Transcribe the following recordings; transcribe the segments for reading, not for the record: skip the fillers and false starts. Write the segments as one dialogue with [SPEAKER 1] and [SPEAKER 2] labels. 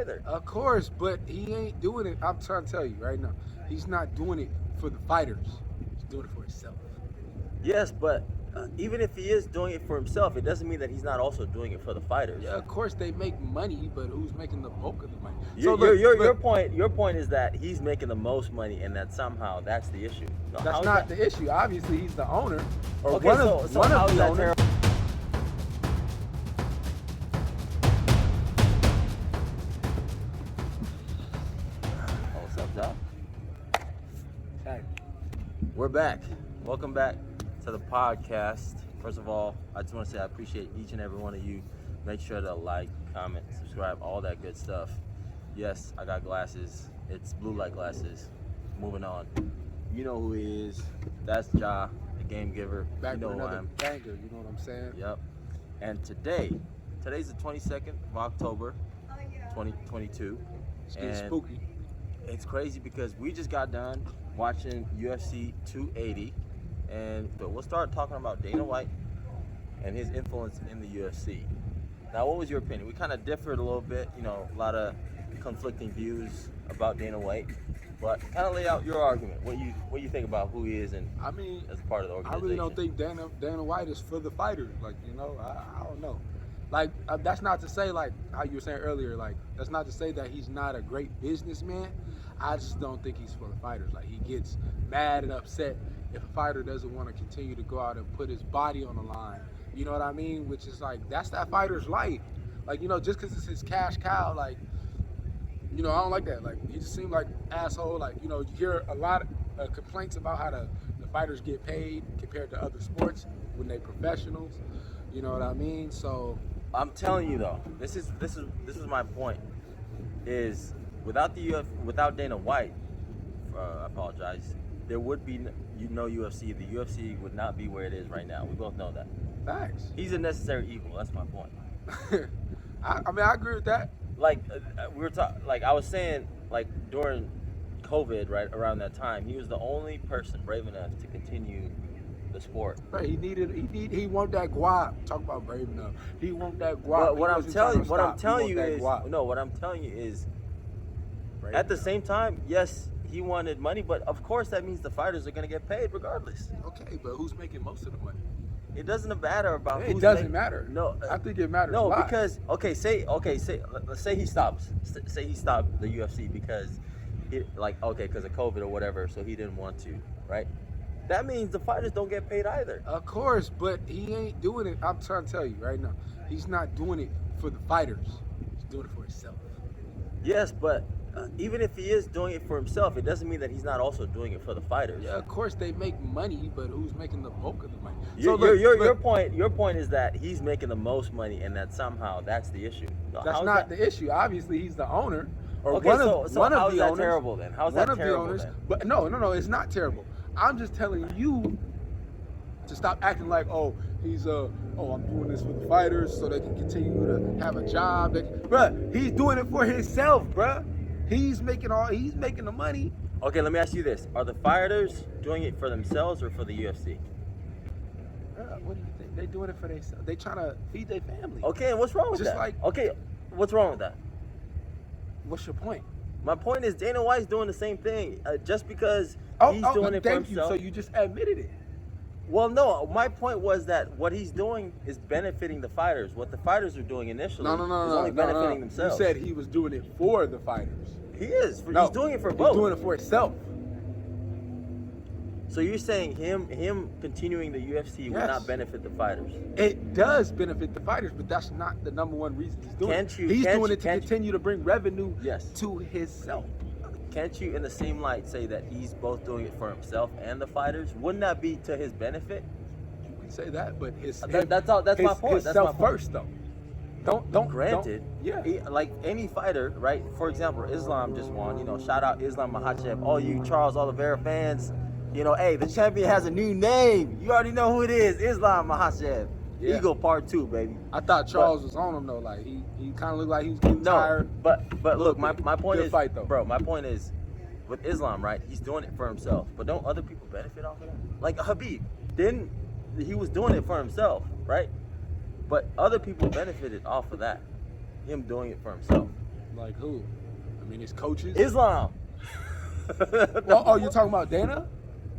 [SPEAKER 1] either.
[SPEAKER 2] Of course, but he ain't doing it. I'm trying to tell you right now. He's not doing it for the fighters. He's doing it for himself.
[SPEAKER 1] Yes, but even if he is doing it for himself, it doesn't mean that he's not also doing it for the fighters.
[SPEAKER 2] Yeah, of course they make money, but who's making the bulk of the money?
[SPEAKER 1] Your point is that he's making the most money, and that somehow that's the issue. No,
[SPEAKER 2] that's not the issue. Obviously, he's the owner, or
[SPEAKER 1] Okay,
[SPEAKER 2] one
[SPEAKER 1] so
[SPEAKER 2] of the
[SPEAKER 1] how is that
[SPEAKER 2] owners.
[SPEAKER 1] terrible? Oh, what's up, Doc?
[SPEAKER 2] Hey,
[SPEAKER 1] We're back. Welcome back to the podcast. First of all, I just want to say I appreciate each and every one of you. Make sure to like, comment, subscribe, all that good stuff. Yes, I got glasses. It's blue light glasses. Moving on. You know who he is. That's Ja, the game giver.
[SPEAKER 2] back
[SPEAKER 1] You know
[SPEAKER 2] with
[SPEAKER 1] who I
[SPEAKER 2] another
[SPEAKER 1] am.
[SPEAKER 2] banger. You know what I'm saying?
[SPEAKER 1] Yep. And today's the 22nd of October, 2022.
[SPEAKER 2] It's getting
[SPEAKER 1] And
[SPEAKER 2] spooky.
[SPEAKER 1] it's crazy because we just got done watching UFC 280, but we'll start talking about Dana White and his influence in the UFC. Now, what was your opinion? We kind of differed a little bit, a lot of conflicting views about Dana White, but kind of lay out your argument. What you think about who he is and
[SPEAKER 2] I mean,
[SPEAKER 1] as part of the
[SPEAKER 2] I
[SPEAKER 1] organization?
[SPEAKER 2] really don't think Dana White is for the fighters. Like, I don't know. Like, that's not to say, like, how you were saying earlier, like, that's not to say that he's not a great businessman. I just don't think he's for the fighters. Like, he gets mad and upset if a fighter doesn't want to continue to go out and put his body on the line. You know what I mean? Which is like, that's that fighter's life. Like, just because it's his cash cow, like, I don't like that. Like, he just seemed like asshole. Like, you hear a lot of complaints about how the fighters get paid compared to other sports when they professionals. You know what I mean? So
[SPEAKER 1] I'm telling you though, this is my point. Is without without Dana White, I apologize. There would be no UFC. The UFC would not be where it is right now. We both know that.
[SPEAKER 2] facts.
[SPEAKER 1] He's a necessary evil. That's my point.
[SPEAKER 2] I mean, I agree with that.
[SPEAKER 1] Like we were talking, like I was saying, like during COVID, right around that time, he was the only person brave enough to continue the sport.
[SPEAKER 2] Right, he want that guap. Talk about brave enough. He want that guap.
[SPEAKER 1] But what
[SPEAKER 2] He
[SPEAKER 1] I'm
[SPEAKER 2] wasn't
[SPEAKER 1] telling
[SPEAKER 2] trying to
[SPEAKER 1] what I'm
[SPEAKER 2] stop. He
[SPEAKER 1] telling
[SPEAKER 2] want
[SPEAKER 1] you
[SPEAKER 2] that
[SPEAKER 1] is
[SPEAKER 2] guap.
[SPEAKER 1] what I'm telling you is
[SPEAKER 2] Brave
[SPEAKER 1] at the
[SPEAKER 2] enough.
[SPEAKER 1] same time, yes, he wanted money, but of course that means the fighters are going to get paid regardless.
[SPEAKER 2] Okay, but who's making most of the money?
[SPEAKER 1] It doesn't matter about
[SPEAKER 2] It
[SPEAKER 1] who's
[SPEAKER 2] doesn't
[SPEAKER 1] making-
[SPEAKER 2] matter.
[SPEAKER 1] No,
[SPEAKER 2] I think it matters.
[SPEAKER 1] no,
[SPEAKER 2] a lot.
[SPEAKER 1] because let's say he stops. Say he stopped the UFC because because of COVID or whatever, so he didn't want to, right? That means the fighters don't get paid either.
[SPEAKER 2] Of course, but he ain't doing it. I'm trying to tell you right now. He's not doing it for the fighters. He's doing it for himself.
[SPEAKER 1] Yes, but even if he is doing it for himself, it doesn't mean that he's not also doing it for the fighters.
[SPEAKER 2] Yeah, of course they make money, but who's making the bulk of the money?
[SPEAKER 1] Your point is that he's making the most money, and that somehow that's the issue. No,
[SPEAKER 2] That's not the issue. Obviously, he's the owner, or
[SPEAKER 1] Okay,
[SPEAKER 2] one
[SPEAKER 1] so
[SPEAKER 2] of one
[SPEAKER 1] how
[SPEAKER 2] of
[SPEAKER 1] is
[SPEAKER 2] the
[SPEAKER 1] that
[SPEAKER 2] owners.
[SPEAKER 1] terrible then? How's
[SPEAKER 2] One
[SPEAKER 1] that
[SPEAKER 2] of the
[SPEAKER 1] terrible
[SPEAKER 2] owners.
[SPEAKER 1] then?
[SPEAKER 2] But no, it's not terrible. I'm just telling you to stop acting like, oh, I'm doing this for the fighters so they can continue to have a job. Bruh, he's doing it for himself, bruh. He's making the money.
[SPEAKER 1] Okay, let me ask you this: are the fighters doing it for themselves or for the UFC?
[SPEAKER 2] What do you think? They're doing it for themselves. They trying to feed their family.
[SPEAKER 1] Okay, and what's wrong with
[SPEAKER 2] Just
[SPEAKER 1] that?
[SPEAKER 2] like-
[SPEAKER 1] Okay, what's wrong with that?
[SPEAKER 2] What's your point?
[SPEAKER 1] My point is Dana White's doing the same thing. Just because he's
[SPEAKER 2] Oh,
[SPEAKER 1] doing it for
[SPEAKER 2] thank you.
[SPEAKER 1] himself.
[SPEAKER 2] So you just admitted it.
[SPEAKER 1] Well, no, my point was that what he's doing is benefiting the fighters. What the fighters are doing initially is only benefiting themselves.
[SPEAKER 2] You said he was doing it for the fighters.
[SPEAKER 1] He is.
[SPEAKER 2] No,
[SPEAKER 1] He's doing it for both.
[SPEAKER 2] He's doing it for himself.
[SPEAKER 1] So you're saying him continuing the UFC will
[SPEAKER 2] Yes.
[SPEAKER 1] not benefit the fighters?
[SPEAKER 2] It does benefit the fighters, but that's not the number one reason he's doing it. He's doing it to continue to bring revenue
[SPEAKER 1] Yes.
[SPEAKER 2] to himself.
[SPEAKER 1] Can't you, in the same light, say that he's both doing it for himself and the fighters? Wouldn't that be to his benefit?
[SPEAKER 2] You can say that, but
[SPEAKER 1] That's my point. That's my
[SPEAKER 2] Himself
[SPEAKER 1] point.
[SPEAKER 2] first, though. Don't.
[SPEAKER 1] Granted,
[SPEAKER 2] Yeah.
[SPEAKER 1] like any fighter, right? For example, Islam just won. Shout out Islam Makhachev. All you Charles Oliveira fans, hey, the champion has a new name. You already know who it is. Islam Makhachev.
[SPEAKER 2] Yeah.
[SPEAKER 1] Eagle Part 2, baby.
[SPEAKER 2] I thought Charles was on him though. Like he kind of looked like he was getting tired.
[SPEAKER 1] but look, my point
[SPEAKER 2] Good
[SPEAKER 1] is,
[SPEAKER 2] fight, though.
[SPEAKER 1] bro. My point is, with Islam, right? He's doing it for himself, but don't other people benefit off of that? Like Habib, he was doing it for himself, right? But other people benefited off of that, him doing it for himself.
[SPEAKER 2] Like who? I mean, his coaches.
[SPEAKER 1] Islam.
[SPEAKER 2] Well, oh, you're talking about Dana?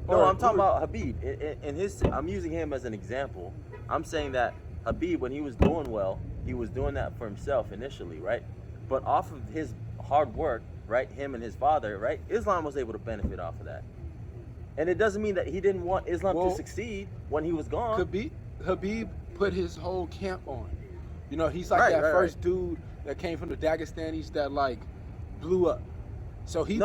[SPEAKER 1] No,
[SPEAKER 2] Or
[SPEAKER 1] I'm talking
[SPEAKER 2] who?
[SPEAKER 1] about Habib. In his, I'm using him as an example. I'm saying that Habib, when he was doing well, he was doing that for himself initially, right? But off of his hard work, right, him and his father, right, Islam was able to benefit off of that. And it doesn't mean that he didn't want Islam to succeed when he was gone.
[SPEAKER 2] Habib put his whole camp on. You know, he's like
[SPEAKER 1] Right,
[SPEAKER 2] that
[SPEAKER 1] right,
[SPEAKER 2] first dude that came from the Dagestanis that like blew up. So he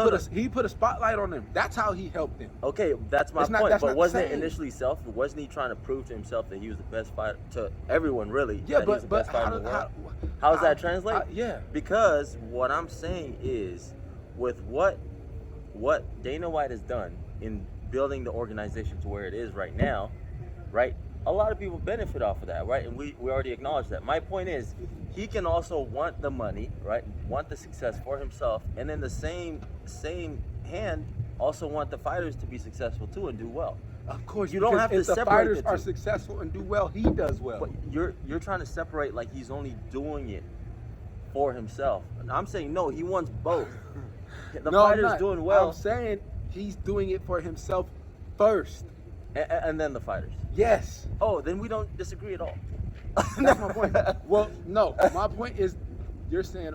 [SPEAKER 2] put a spotlight on them. That's how he helped them.
[SPEAKER 1] Okay, that's my point.
[SPEAKER 2] That's
[SPEAKER 1] but
[SPEAKER 2] not
[SPEAKER 1] wasn't it
[SPEAKER 2] saying-
[SPEAKER 1] initially self? Wasn't he trying to prove to himself that he was the best fighter to everyone, really?
[SPEAKER 2] Yeah,
[SPEAKER 1] that he was the
[SPEAKER 2] but
[SPEAKER 1] best fighter
[SPEAKER 2] how
[SPEAKER 1] in the world?
[SPEAKER 2] does
[SPEAKER 1] How does that translate?
[SPEAKER 2] Yeah.
[SPEAKER 1] Because what I'm saying is, with what Dana White has done in building the organization to where it is right now, right? A lot of people benefit off of that, right? And we already acknowledged that. My point is, he can also want the money, right? Want the success for himself, and in the same hand, also want the fighters to be successful too and do well.
[SPEAKER 2] Of course,
[SPEAKER 1] You don't
[SPEAKER 2] because
[SPEAKER 1] have to
[SPEAKER 2] if the
[SPEAKER 1] separate
[SPEAKER 2] fighters
[SPEAKER 1] the two.
[SPEAKER 2] are successful and do well, he does well.
[SPEAKER 1] But you're trying to separate like he's only doing it for himself. And I'm saying no, he wants both. The
[SPEAKER 2] No, I'm
[SPEAKER 1] fighter's
[SPEAKER 2] not.
[SPEAKER 1] doing well,
[SPEAKER 2] I'm saying he's doing it for himself first.
[SPEAKER 1] and then the fighters.
[SPEAKER 2] Yes.
[SPEAKER 1] Oh, then we don't disagree at all.
[SPEAKER 2] That's my point. Well, no, my point is, you're saying,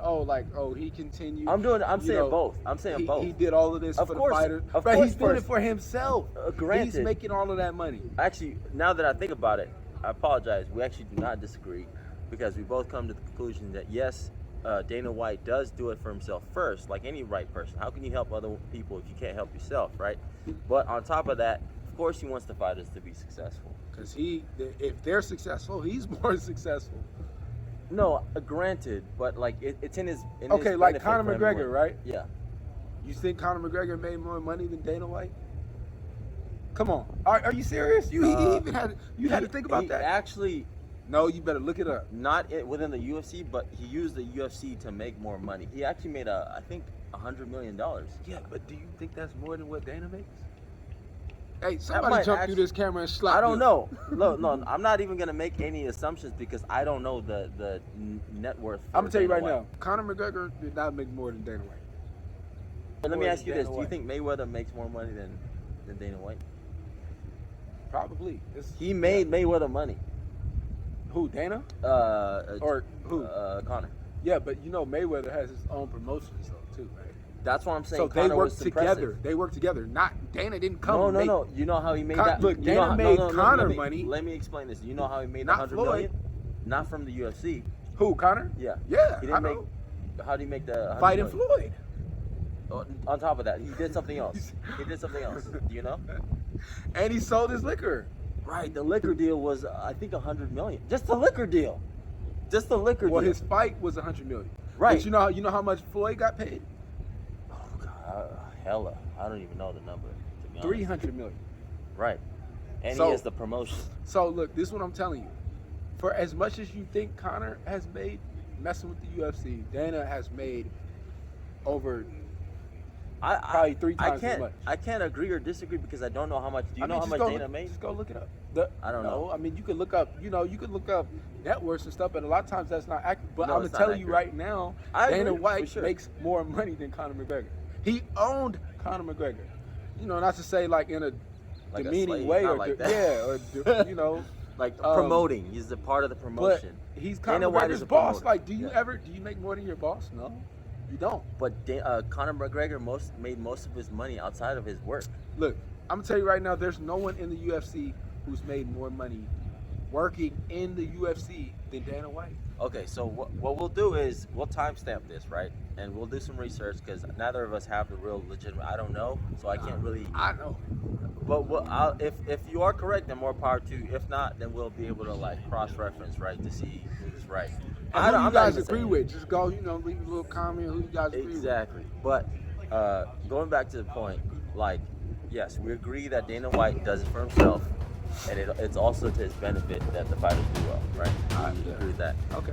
[SPEAKER 2] he continued.
[SPEAKER 1] I'm
[SPEAKER 2] you
[SPEAKER 1] saying
[SPEAKER 2] know,
[SPEAKER 1] both. I'm saying both.
[SPEAKER 2] He did all of this
[SPEAKER 1] Of
[SPEAKER 2] for
[SPEAKER 1] course,
[SPEAKER 2] the fighters.
[SPEAKER 1] of
[SPEAKER 2] But
[SPEAKER 1] course
[SPEAKER 2] he's doing it
[SPEAKER 1] first.
[SPEAKER 2] for himself.
[SPEAKER 1] Granted.
[SPEAKER 2] He's making all of that money.
[SPEAKER 1] Actually, now that I think about it, I apologize. We actually do not disagree because we both come to the conclusion that yes, Dana White does do it for himself first, like any right person. How can you help other people if you can't help yourself, right? But on top of that, of course, he wants the fighters to be successful.
[SPEAKER 2] Because if they're successful, he's more successful.
[SPEAKER 1] No, granted, but like it's in his.
[SPEAKER 2] Okay, like Conor
[SPEAKER 1] benefit for him to
[SPEAKER 2] McGregor,
[SPEAKER 1] win.
[SPEAKER 2] right?
[SPEAKER 1] Yeah.
[SPEAKER 2] You think Conor McGregor made more money than Dana White? Come on, are you serious? He even had to think about that.
[SPEAKER 1] Actually,
[SPEAKER 2] No, you better look it up.
[SPEAKER 1] not within the UFC, but he used the UFC to make more money. He actually made I think $100 million.
[SPEAKER 2] Yeah, but do you think that's more than what Dana makes? Hey, somebody
[SPEAKER 1] might
[SPEAKER 2] jump
[SPEAKER 1] actually-
[SPEAKER 2] through this camera and slap
[SPEAKER 1] I don't
[SPEAKER 2] you.
[SPEAKER 1] know. No, I'm not even gonna make any assumptions because I don't know the net worth.
[SPEAKER 2] I'm gonna tell you
[SPEAKER 1] Dana
[SPEAKER 2] right
[SPEAKER 1] White.
[SPEAKER 2] now, Conor McGregor did not make more than Dana White.
[SPEAKER 1] But let me
[SPEAKER 2] More
[SPEAKER 1] ask you
[SPEAKER 2] than
[SPEAKER 1] this:
[SPEAKER 2] Dana
[SPEAKER 1] do you
[SPEAKER 2] White.
[SPEAKER 1] think Mayweather makes more money than Dana White?
[SPEAKER 2] Probably.
[SPEAKER 1] He made Mayweather money.
[SPEAKER 2] Who, Dana? Or who?
[SPEAKER 1] Conor.
[SPEAKER 2] Yeah, but you know Mayweather has his own promotions though too, right?
[SPEAKER 1] That's what I'm saying.
[SPEAKER 2] So they
[SPEAKER 1] Conor
[SPEAKER 2] work
[SPEAKER 1] was suppressive.
[SPEAKER 2] together. They work together. Not Dana didn't come.
[SPEAKER 1] No,
[SPEAKER 2] and
[SPEAKER 1] no,
[SPEAKER 2] make,
[SPEAKER 1] no. You know how he made
[SPEAKER 2] Con-
[SPEAKER 1] that?
[SPEAKER 2] look,
[SPEAKER 1] you
[SPEAKER 2] Dana
[SPEAKER 1] know how,
[SPEAKER 2] made
[SPEAKER 1] no,
[SPEAKER 2] Conor
[SPEAKER 1] let me,
[SPEAKER 2] money.
[SPEAKER 1] Let me explain this. You know how he made
[SPEAKER 2] Not
[SPEAKER 1] 100
[SPEAKER 2] Floyd.
[SPEAKER 1] million? Not from the UFC.
[SPEAKER 2] Who, Conor?
[SPEAKER 1] Yeah.
[SPEAKER 2] Yeah,
[SPEAKER 1] He
[SPEAKER 2] I
[SPEAKER 1] didn't
[SPEAKER 2] know.
[SPEAKER 1] make. How did he make the 100
[SPEAKER 2] Fighting
[SPEAKER 1] million?
[SPEAKER 2] Floyd.
[SPEAKER 1] On top of that, he did something else. He did something else. Do you know?
[SPEAKER 2] And he sold his liquor.
[SPEAKER 1] Right. The liquor deal was, I think, 100 million. Just the liquor deal. Just the liquor
[SPEAKER 2] Well,
[SPEAKER 1] deal.
[SPEAKER 2] his fight was 100 million.
[SPEAKER 1] Right.
[SPEAKER 2] But you know how much Floyd got paid?
[SPEAKER 1] Oh God, hella. I don't even know the number. To be honest.
[SPEAKER 2] 300 million.
[SPEAKER 1] Right. And
[SPEAKER 2] So-
[SPEAKER 1] he has the promotion.
[SPEAKER 2] So look, this is what I'm telling you. For as much as you think Conor has made messing with the UFC, Dana has made over probably three times as much.
[SPEAKER 1] I can't agree or disagree because I don't know how much. Do you know how much Dana made?
[SPEAKER 2] Just go look it up.
[SPEAKER 1] I don't know.
[SPEAKER 2] I mean, you could look up. You could look up net worths and stuff, but a lot of times that's not accurate. But
[SPEAKER 1] No,
[SPEAKER 2] I'm
[SPEAKER 1] it's
[SPEAKER 2] gonna
[SPEAKER 1] not
[SPEAKER 2] tell you
[SPEAKER 1] accurate.
[SPEAKER 2] right now,
[SPEAKER 1] I
[SPEAKER 2] Dana
[SPEAKER 1] agree, for
[SPEAKER 2] White
[SPEAKER 1] sure.
[SPEAKER 2] makes more money than Conor McGregor. He owned Conor McGregor. You know, not to say like in a
[SPEAKER 1] Like a
[SPEAKER 2] demeaning
[SPEAKER 1] slave,
[SPEAKER 2] way
[SPEAKER 1] not
[SPEAKER 2] or
[SPEAKER 1] like that.
[SPEAKER 2] you know.
[SPEAKER 1] Like
[SPEAKER 2] Um,
[SPEAKER 1] promoting. He's a part of the
[SPEAKER 2] But
[SPEAKER 1] promotion.
[SPEAKER 2] he's
[SPEAKER 1] Dana
[SPEAKER 2] Conor
[SPEAKER 1] White is
[SPEAKER 2] McGregor's
[SPEAKER 1] a
[SPEAKER 2] boss.
[SPEAKER 1] promoter.
[SPEAKER 2] Like, do you
[SPEAKER 1] Yeah.
[SPEAKER 2] make more than your boss? No, you don't.
[SPEAKER 1] But Conor McGregor made most of his money outside of his work.
[SPEAKER 2] Look, I'm gonna tell you right now, there's no one in the UFC who's made more money working in the UFC than Dana White.
[SPEAKER 1] Okay, so what we'll do is we'll timestamp this, right? And we'll do some research because neither of us have the real legitimate. I don't know, so I can't really.
[SPEAKER 2] I know.
[SPEAKER 1] But if you are correct, then more power to you. If not, then we'll be able to like cross-reference, right, to see who's right.
[SPEAKER 2] And who you
[SPEAKER 1] I'm not
[SPEAKER 2] guys
[SPEAKER 1] even
[SPEAKER 2] agree
[SPEAKER 1] saying-
[SPEAKER 2] with? Just go, leave a little comment who you guys agree
[SPEAKER 1] Exactly. But going back to the point, like, yes, we agree that Dana White does it for himself, and it's also to his benefit that the fighters do well, right? We agree with that.
[SPEAKER 2] with. Okay.